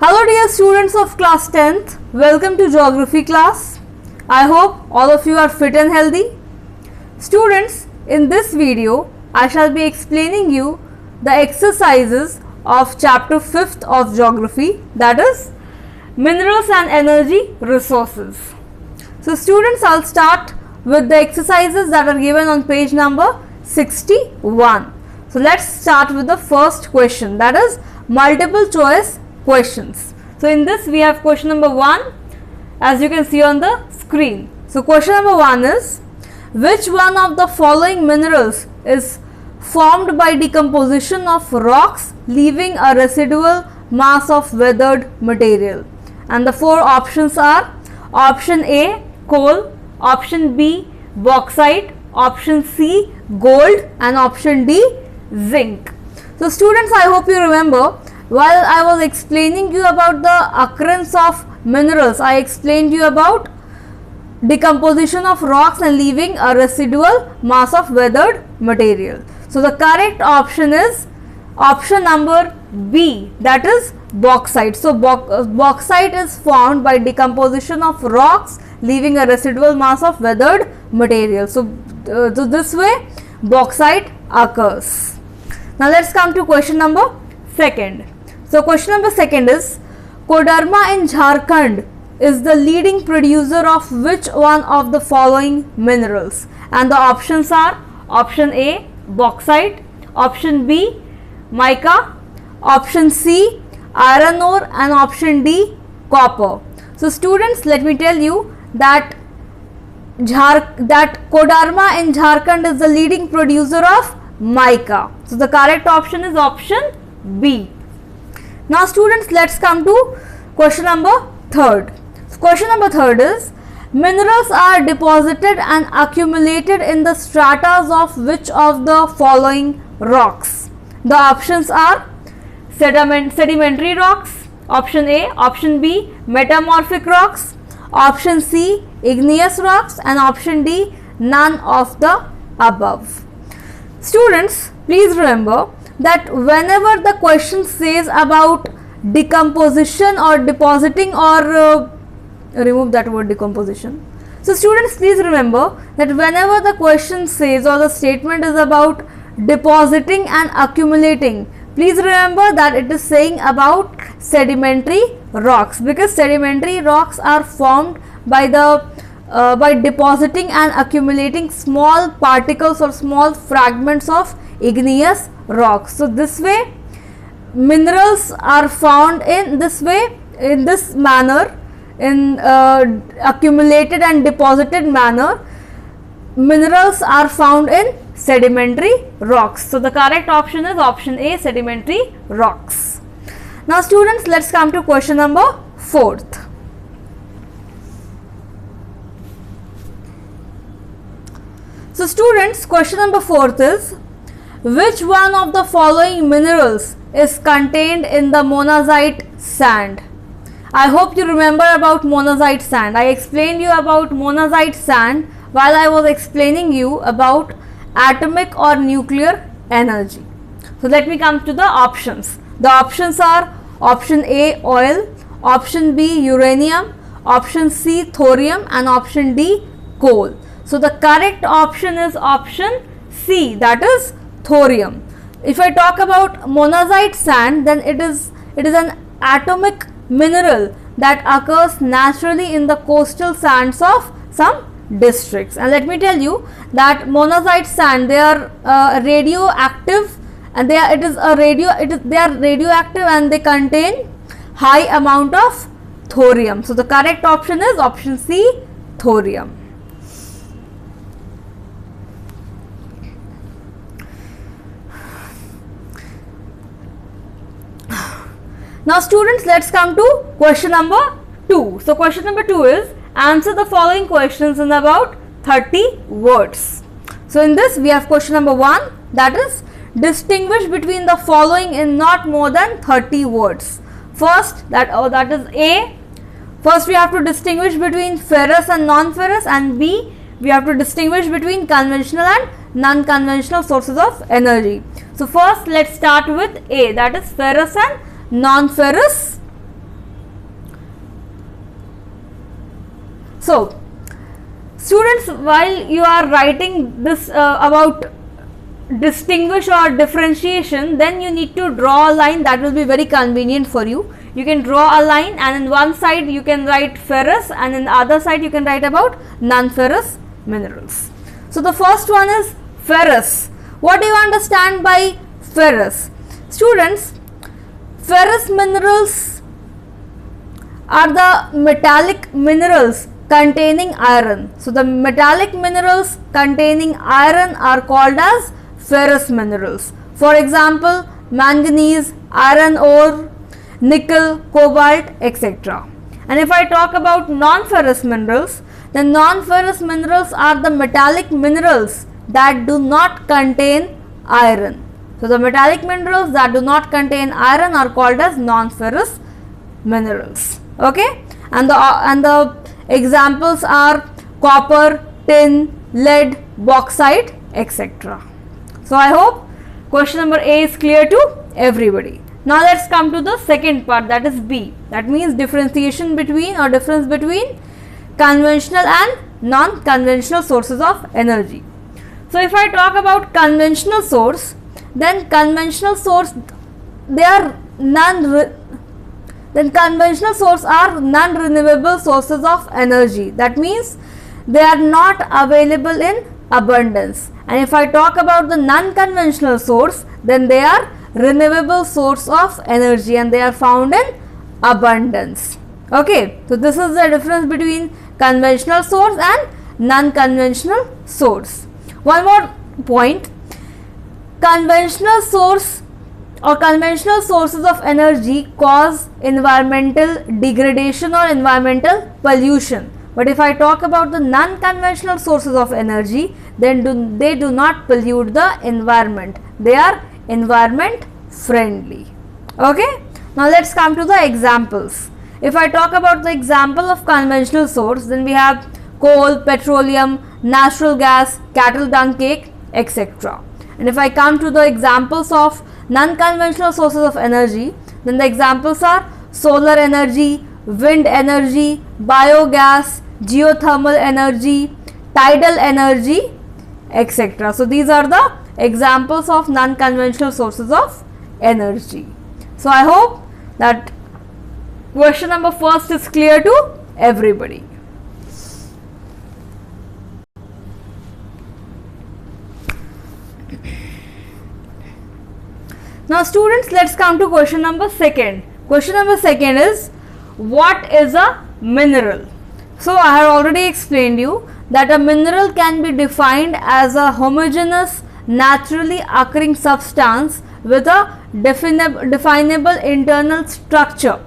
Hello dear students of class 10th, welcome to geography class. I hope all of you are fit and healthy. Students, in this video I shall be explaining you the exercises of chapter 5th of geography, that is minerals and energy resources. So students, I'll start with the exercises that are given on page number 61. So let's start with the first question, that is multiple choice questions. So in this we have question number 1, as you can see on the screen. So question number 1 is, which one of the following minerals is formed by decomposition of rocks leaving a residual mass of weathered material? And the 4 options are option A coal, option B bauxite, option C gold, and option D zinc. So students, I hope you remember, while I was explaining you about the occurrence of minerals, I explained you about decomposition of rocks and leaving a residual mass of weathered material. So the correct option is option number B, that is bauxite. So bauxite is formed by decomposition of rocks leaving a residual mass of weathered material. So this way bauxite occurs. Now let's come to question number 2. So question number 2 is, Koderma in Jharkhand is the leading producer of which one of the following minerals? And the options are option A bauxite, option B mica, option C iron ore, and option D copper. So students, let me tell you that Koderma in Jharkhand is the leading producer of mica. So the correct option is option B. Now students, let's come to question number 3. So question number 3 is, minerals are deposited and accumulated in the stratas of which of the following rocks? The options are sedimentary rocks, option A, option B metamorphic rocks, option C igneous rocks, and option D none of the above. Students, please remember that whenever the question says about decomposition or depositing, or remove that word decomposition. So students, please remember that whenever the question says or the statement is about depositing and accumulating, please remember that it is saying about sedimentary rocks, because sedimentary rocks are formed by depositing and accumulating small particles or small fragments of igneous rocks. So this way minerals are found in this way, in this manner, in accumulated and deposited manner. Minerals are found in sedimentary rocks. So the correct option is option A, sedimentary rocks. Now students, let's come to question number 4. So students, question number 4 is, which one of the following minerals is contained in the monazite sand? I hope you remember about monazite sand. I explained you about monazite sand while I was explaining you about atomic or nuclear energy. So let me come to the options. The options are option A oil, option B uranium, option C thorium, and option D coal. So the correct option is option C, that is thorium. If I talk about monazite sand, then it is an atomic mineral that occurs naturally in the coastal sands of some districts. And let me tell you that monazite sand, they are radioactive, and they are radioactive, and they contain high amount of thorium. So the correct option is option C, thorium. Now students, let's come to question number 2. So question number 2 is, answer the following questions in about 30 words. So in this we have question number 1, that is, distinguish between the following in not more than 30 words. First, that is A, first we have to distinguish between ferrous and non-ferrous, and B, we have to distinguish between conventional and non-conventional sources of energy. So first let's start with A, that is ferrous and non-ferrous So students, while you are writing this about distinguish or differentiation, then you need to draw a line. That will be very convenient for you. You can draw a line, and in one side you can write ferrous, and in the other side you can write about non-ferrous minerals. So the first one is ferrous. What do you understand by ferrous? Students, ferrous minerals are the metallic minerals containing iron. So the metallic minerals containing iron are called as ferrous minerals. For example, manganese, iron ore, nickel, cobalt, etc. And if I talk about non-ferrous minerals, then non-ferrous minerals are the metallic minerals that do not contain iron. So the metallic minerals that do not contain iron are called as non-ferrous minerals. Okay, and the examples are copper, tin, lead, bauxite, etc. So I hope question number A is clear to everybody. Now let's come to the second part, that is B. That means differentiation between or difference between conventional and non-conventional sources of energy. So if I talk about conventional source, then conventional source are non-renewable sources of energy. That means they are not available in abundance. And if I talk about the non-conventional source, then they are renewable source of energy and they are found in abundance. Okay, so this is the difference between conventional source and non-conventional source. One more point, conventional source or conventional sources of energy cause environmental degradation or environmental pollution. But if I talk about the non-conventional sources of energy, then they do not pollute the environment. They are environment friendly. Okay, now let's come to the examples. If I talk about the example of conventional source, then we have coal, petroleum, natural gas, cattle dung cake, etc. And if I come to the examples of non-conventional sources of energy, then the examples are solar energy, wind energy, biogas, geothermal energy, tidal energy, etc. So these are the examples of non-conventional sources of energy. So I hope that question number first is clear to everybody. Now students, let's come to question number second. Question number second is, what is a mineral? So I have already explained you that a mineral can be defined as a homogeneous, naturally occurring substance with a definable internal structure.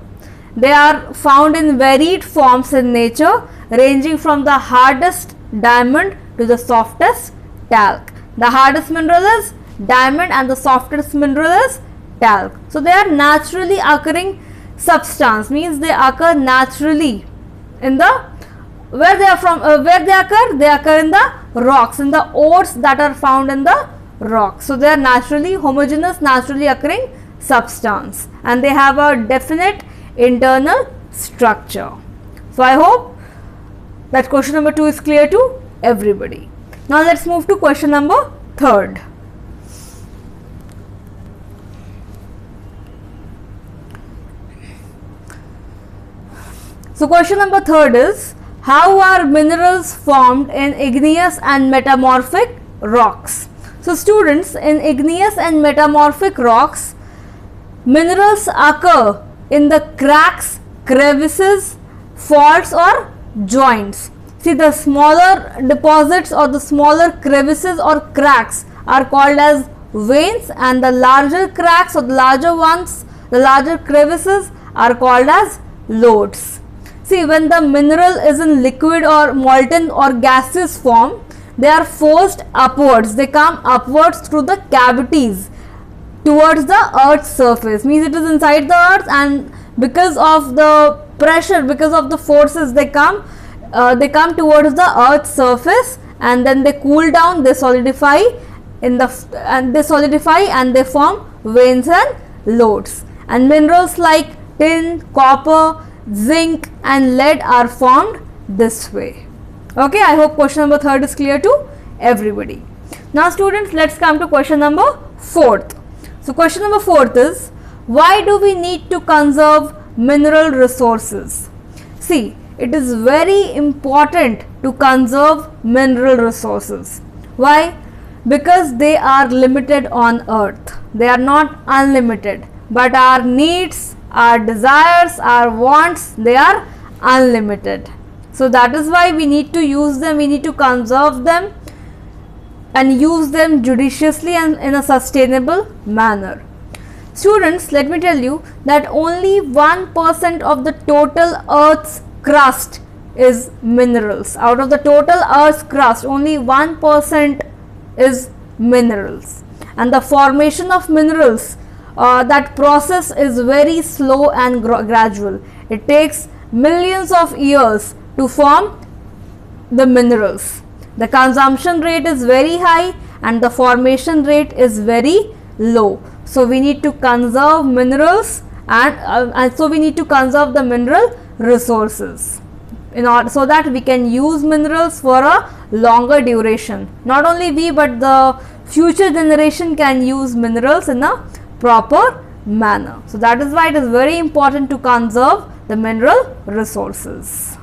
They are found in varied forms in nature, ranging from the hardest diamond to the softest talc. The hardest mineral is diamond and the softest mineral is talc. So they are naturally occurring substance, means they occur naturally in the where they occur in the rocks, in the ores that are found in the rocks. So they are naturally homogeneous, naturally occurring substance, and they have a definite internal structure. So I hope that question number 2 is clear to everybody. Now let's move to question number 3. So question number 3 is, how are minerals formed in igneous and metamorphic rocks? So students, in igneous and metamorphic rocks, minerals occur in the cracks, crevices, faults or joints. See, the smaller deposits or the smaller crevices or cracks are called as veins, and the larger cracks or the larger ones, the larger crevices are called as lodes. See, when the mineral is in liquid or molten or gaseous form, they are forced upwards. They come upwards through the cavities towards the earth's surface. Means it is inside the earth, and because of the pressure, because of the forces, they come towards the earth's surface, and then they cool down, they solidify and they form veins and lodes. And minerals like tin, copper, zinc and lead are formed this way. Okay, I hope question number 3rd is clear to everybody. Now students, let's come to question number 4th. So question number 4th is, why do we need to conserve mineral resources? See, it is very important to conserve mineral resources. Why? Because they are limited on earth. They are not unlimited, but our needs, our desires, our wants, they are unlimited. So that is why we need to use them, we need to conserve them and use them judiciously and in a sustainable manner. Students, let me tell you that only 1% of the total earth's crust is minerals. Out of the total earth's crust, only 1% is minerals. And the formation of minerals, that process is very slow and gradual. It takes millions of years to form the minerals. The consumption rate is very high and the formation rate is very low. So we need to conserve minerals and so we need to conserve the mineral resources in order so that we can use minerals for a longer duration. Not only we, but the future generation can use minerals in a proper manner. So that is why it is very important to conserve the mineral resources.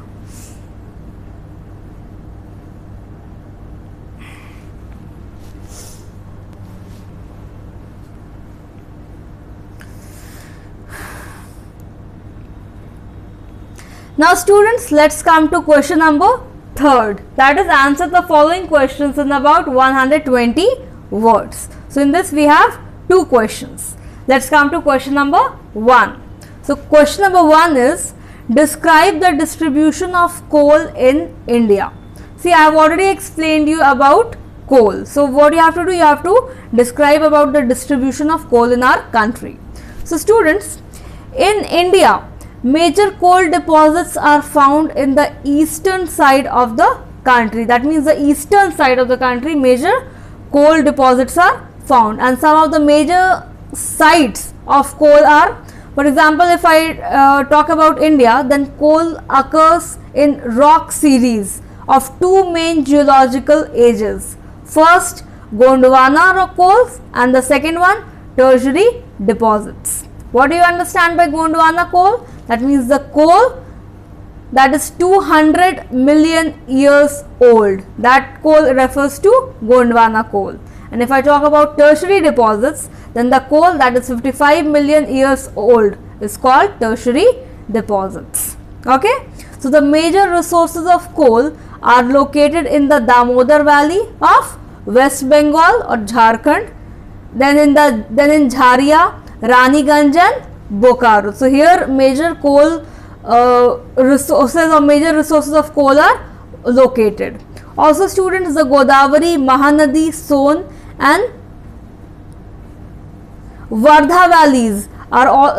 Now students, let's come to question number 3rd, that is answer the following questions in about 120 words. So in this we have 2 questions. Let's come to question number 1. So question number 1 is, describe the distribution of coal in India. See, I have already explained you about coal. So what you have to do, you have to describe about the distribution of coal in our country. So students, in India, major coal deposits are found in the eastern side of the country. That means the eastern side of the country, major coal deposits are found, and some of the major sites of coal are, for example, if I talk about India, then coal occurs in rock series of 2 main geological ages. First, Gondwana rock coals, and the second one, tertiary deposits. What do you understand by Gondwana coal? That means the coal that is 200 million years old. That coal refers to Gondwana coal. And if I talk about tertiary deposits, then the coal that is 55 million years old is called tertiary deposits. Okay. So the major resources of coal are located in the Damodar Valley of West Bengal or Jharkhand, then in Jharia, Raniganj and Bokaro. So here major coal resources or major resources of coal are located. Also students, the Godavari, Mahanadi, Son and Vardha valleys are all,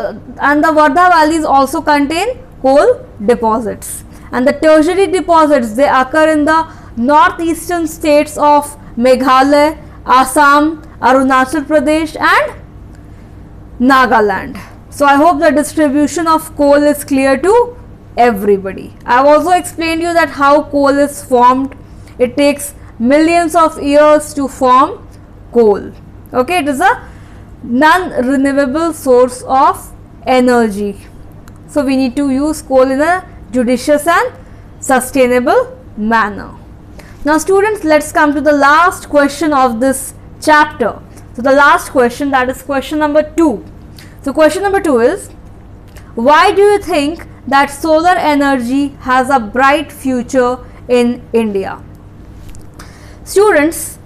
and the Vardha valleys also contain coal deposits. And the tertiary deposits, they occur in the northeastern states of Meghalaya, Assam, Arunachal Pradesh and Nagaland. So I hope the distribution of coal is clear to everybody. I have also explained you that how coal is formed. It takes millions of years to form coal. Okay, it is a non-renewable source of energy. So we need to use coal in a judicious and sustainable manner. Now students, let's come to the last question of this chapter. So the last question, that is question number 2. So question number 2 is, why do you think that solar energy has a bright future in India? Students,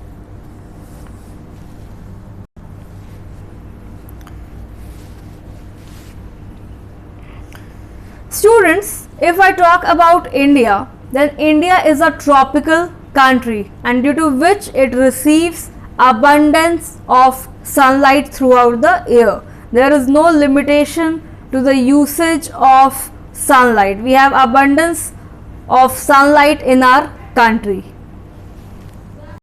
if I talk about India, then India is a tropical country, and due to which it receives abundance of sunlight throughout the year. There is no limitation to the usage of sunlight. We have abundance of sunlight in our country.